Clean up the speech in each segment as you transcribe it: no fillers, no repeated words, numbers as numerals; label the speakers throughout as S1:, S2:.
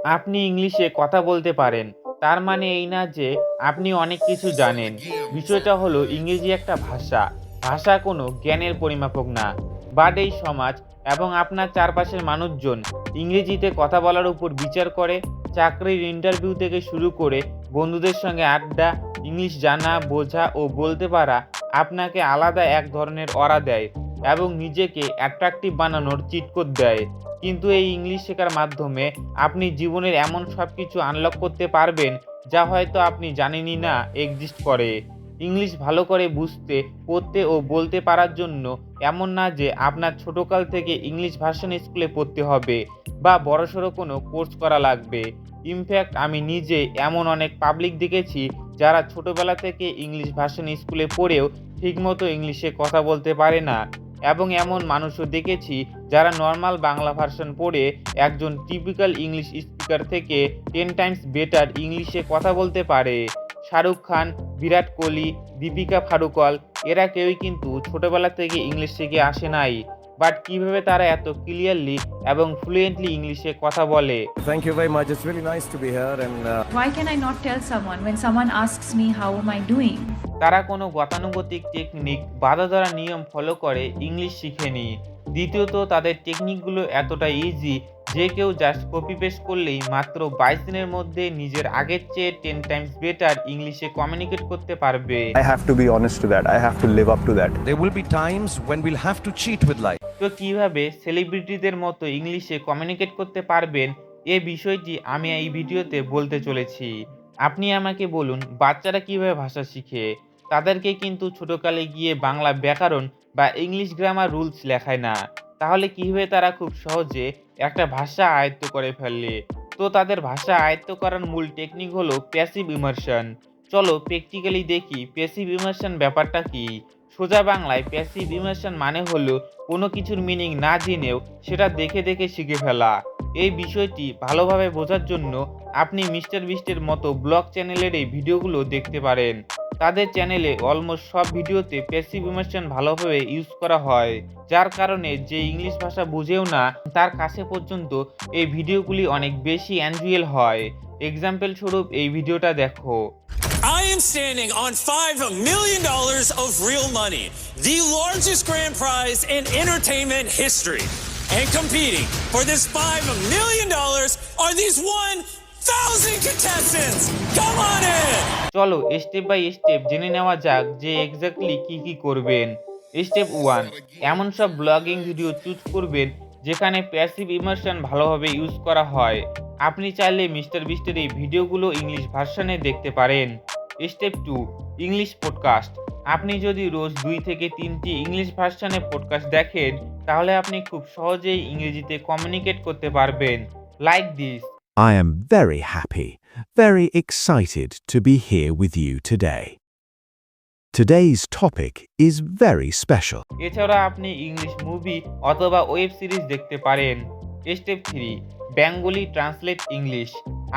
S1: আপনি ইংলিশে কথা বলতে পারেন তার মানে এই না যে আপনি অনেক কিছু জানেন। বিষয়টা হলো ইংরেজি একটা ভাষা। ভাষা কোনো জ্ঞানের পরিমাপক না। বাট এই সমাজ এবং আপনার চারপাশের মানুষজন ইংরেজিতে কথা বলার উপর বিচার করে। চাকরির ইন্টারভিউ থেকে শুরু করে বন্ধুদের সঙ্গে আড্ডা, ইংলিশ জানা, বোঝা ও বলতে পারা আপনাকে আলাদা এক ধরনের অরা দেয় এবং নিজেকে অ্যাট্রাকটিভ বানানোর চিট কোড দেয়। কিন্তু এই ইংলিশ শেখার মাধ্যমে আপনি জীবনের এমন সব কিছু আনলক করতে পারবেন যা হয়তো আপনি জানেনই না এক্সিস্ট করে। ইংলিশ ভালো করে বুঝতে, পড়তে ও বলতে পারার জন্য এমন না যে আপনার ছোটকাল থেকে ইংলিশ ভার্সন স্কুলে পড়তে হবে বা বড়সড় কোনো কোর্স করা লাগবে। ইনফ্যাক্ট আমি নিজে এমন অনেক পাবলিক দেখেছি যারা ছোটবেলা থেকে ইংলিশ ভার্সন স্কুলে পড়েও ঠিকমতো ইংলিশে কথা বলতে পারে না, এবং এমন মানুষও দেখেছি যারা নর্মাল বাংলা ভার্সন পড়ে একজন টিপিক্যাল ইংলিশ স্পিকার থেকে 10 টাইমস বেটার ইংলিশে কথা বলতে পারে। শাহরুখ খান, বিরাট কোহলি, দীপিকা পাড়ুকোন এরা কেউই কিন্তু ছোটবেলা থেকে ইংলিশ শিখে আসে নাই। বাট কিভাবে তারা এত ক্লিয়ারলি এবং ফ্লুয়েন্টলি ইংলিশে কথা বলে?
S2: Thank you very much. It's really nice to be here and
S3: Why can I not tell someone when someone asks me how am I doing?
S1: তারা কোনো গতানুগতিক টেকনিক, বাঁধা ধরা নিয়ম ফলো করে ইংলিশ শিখেনি। দ্বিতীয়ত, তাদের টেকনিকগুলো এতটা ইজি যে কেউ জাস্ট কপি পেস্ট করলেই মাত্র 22 দিনের মধ্যে নিজের আগের চেয়ে 10 টাইমস বেটার ইংলিশে কমিউনিকেট করতে পারবে।
S2: I have to be honest to that. I have to live up to that.
S4: There will be times when we'll have to cheat with life.
S1: তো কিভাবে সেলিব্রিটিদের মতো ইংলিশে কমিউনিকেট করতে পারবেন এ বিষয়টি আমি এই ভিডিওতে বলতে চলেছি। আপনি আমাকে বলুন, বাচ্চারা কিভাবে ভাষা শিখে? তাদেরকে কিন্তু ছোটকালে গিয়ে বাংলা ব্যাকরণ বা ইংলিশ গ্রামার রুলস লেখায় না। তাহলে কিভাবে তারা খুব সহজে একটা ভাষা আয়ত্ত করে ফেললে? তো তাদের ভাষা আয়ত্ত করার মূল টেকনিক হলো প্যাসিভ ইমার্শন। চলো প্র্যাকটিক্যালি দেখি প্যাসিভ ইমার্শন ব্যাপারটা কি। সোজা বাংলায় প্যাসিভ ইমার্শন মানে হলো কোনো কিছুর মিনিং না জেনেও সেটা দেখে দেখে শিখে ফেলা। এই বিষয়টি ভালোভাবে বোঝার জন্য আপনি মিস্টার বিস্টের মতো ব্লগ চ্যানেলের এই ভিডিওগুলো দেখতে পারেন। তাদের চ্যানেলে অলমোস্ট সব ভিডিওতে প্যাসিভ ইমার্শন ভালোভাবে ইউজ করা হয়, যার কারণে যে ইংলিশ ভাষা বুঝেও না তার কাছে পর্যন্ত এই ভিডিওগুলি অনেক বেশি এনজয়েবল হয়। এক্সাম্পল স্বরূপ এই ভিডিওটা দেখো।
S5: I am standing on $5 million of real money, the largest grand prize in entertainment history. And competing for this $5 million are these 1,000 contestants. Come on in!
S1: চলো স্টেপ বাই স্টেপ জেনে নেওয়া যাক যে এক্স্যাক্টলি কি কি করবেন। স্টেপ 1, এমন সব ব্লগিং ভিডিও চুজ করবেন যেখানে প্যাসিভ ইমার্শন ভালোভাবে ইউজ করা হয়। আপনি চাইলে মিস্টার বিস্টের এই ভিডিওগুলো ইংলিশ ভার্সনে দেখতে পারেন। Step 2, English podcast. আপনি যদি রোজ 2 থেকে 3টি ইংলিশ ভার্সনে পডকাস্ট দেখেন তাহলে আপনি খুব সহজেই ইংরেজিতে কমিউনিকেট করতে পারবেন। Like this.
S6: I am very happy, very excited to be here with you today. Today's topic is very special.
S1: এছাড়া আপনি ইংলিশ মুভি অথবা ওয়েব সিরিজ দেখতে পারেন। Step 3, Bengali translate English.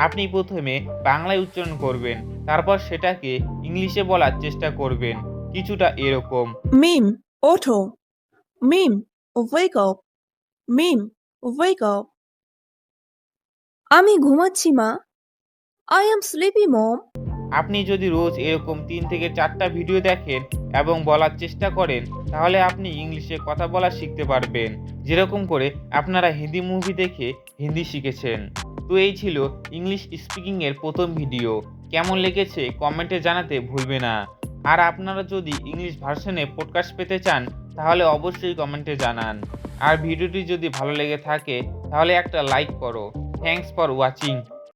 S1: আপনি প্রথমে বাংলায় উচ্চারণ করবেন, তারপর সেটাকে ইংলিশে বলার চেষ্টা করবেন, কিছুটা এরকম।
S7: Mim, Otto. Mim, wake up. Mim, wake up. আমি ঘুমাচ্ছি মা। I am sleepy mom.
S1: আপনি যদি রোজ এরকম 3 থেকে 4টা ভিডিও দেখেন এবং বলার চেষ্টা করেন তাহলে আপনি ইংলিশে কথা বলা শিখতে পারবেন, যেরকম করে আপনারা হিন্দি মুভি দেখে হিন্দি শিখেছেন। তো এই ছিল ইংলিশ স্পিকিং এর প্রথম ভিডিও। কেমন লেগেছে কমেন্টে জানাতে ভুলবে না। আর আপনারা যদি ইংলিশ ভার্সনে পডকাস্ট পেতে চান তাহলে অবশ্যই কমেন্টে জানান। আর ভিডিওটি যদি ভালো লেগে থাকে তাহলে একটা লাইক করো। Thanks for watching.